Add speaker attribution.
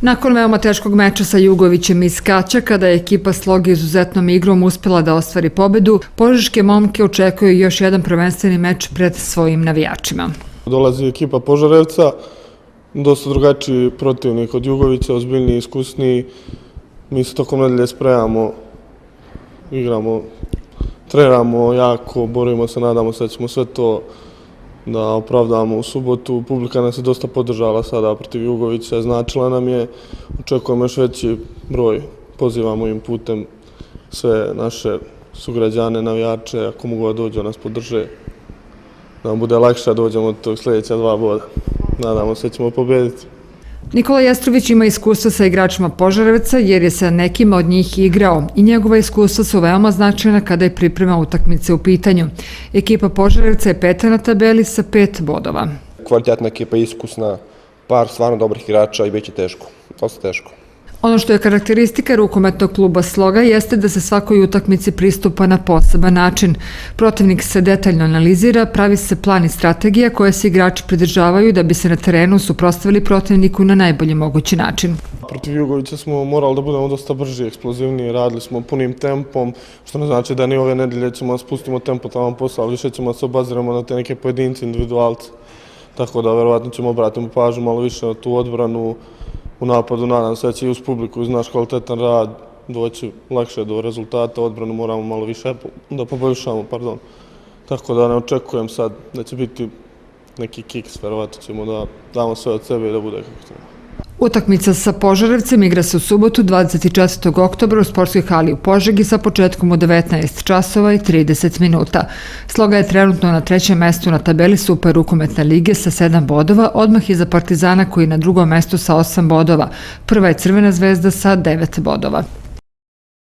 Speaker 1: Nakon veoma teškog meča sa Jugovićem iz Kaća, kada je ekipa Sloge izuzetnom igrom uspela da ostvari pobedu, požeške momke očekuju još jedan prvenstveni meč pred svojim navijačima.
Speaker 2: Dolazi ekipa Požarevca, dosta drugačiji protivnik od Jugovića, ozbiljniji, iskusniji. Mi se tokom nedelje spremamo, igramo, treniramo jako, borimo se, nadamo se da ćemo sve to da opravdamo u subotu. Publika nas je dosta podržala sada protiv Jugovića, značila nam je, očekujemo još veći broj, pozivamo im putem sve naše sugrađane, navijače, ako mogu da dođu nas podrže, da nam bude lakše da dođemo od tog sljedeća 2 boda. Nadamo se da ćemo pobediti.
Speaker 1: Nikola Jestrović ima iskustva sa igračima Požarevca jer je sa nekima od njih igrao i njegova iskustva su veoma značajna kada je priprema utakmice u pitanju. Ekipa Požarevca je 5. na tabeli sa 5 bodova.
Speaker 3: Kvalitetna ekipa, iskusna, par stvarno dobrih igrača i bit će teško, dosta teško.
Speaker 1: Ono što je karakteristika rukometnog kluba Sloga jeste da se svakoj utakmici pristupa na poseban način. Protivnik se detaljno analizira, pravi se plan i strategija koje se igrači pridržavaju da bi se na terenu suprotstavili protivniku na najbolji mogući način.
Speaker 2: Protiv Jugovića smo morali da budemo dosta brži, eksplozivniji, radili smo punim tempom, što ne znači da ni ove nedelje ćemo da spustimo tempo tamo posao, ali više ćemo da se obaziramo na te neke pojedince, individualce. Tako da verovatno ćemo obratiti pažnju malo više na tu odbranu. U napadu nadam se da će i uz publiku, uz naš kvalitetan rad doći lakše do rezultata, odbranu moramo malo više da poboljšamo, Tako da ne očekujem sad da će biti neki kiks, verovatno ćemo da damo sve od sebe i da bude kako treba.
Speaker 1: Utakmica sa Požarevcem igra se u subotu 24. oktobra u sportskoj hali u Požegi sa početkom u 19 časova i 30 minuta. Sloga je trenutno na 3. mestu na tabeli Super rukometne lige sa 7 bodova, odmah iza Partizana koji je na 2. mestu sa 8 bodova. Prva je Crvena zvezda sa 9 bodova.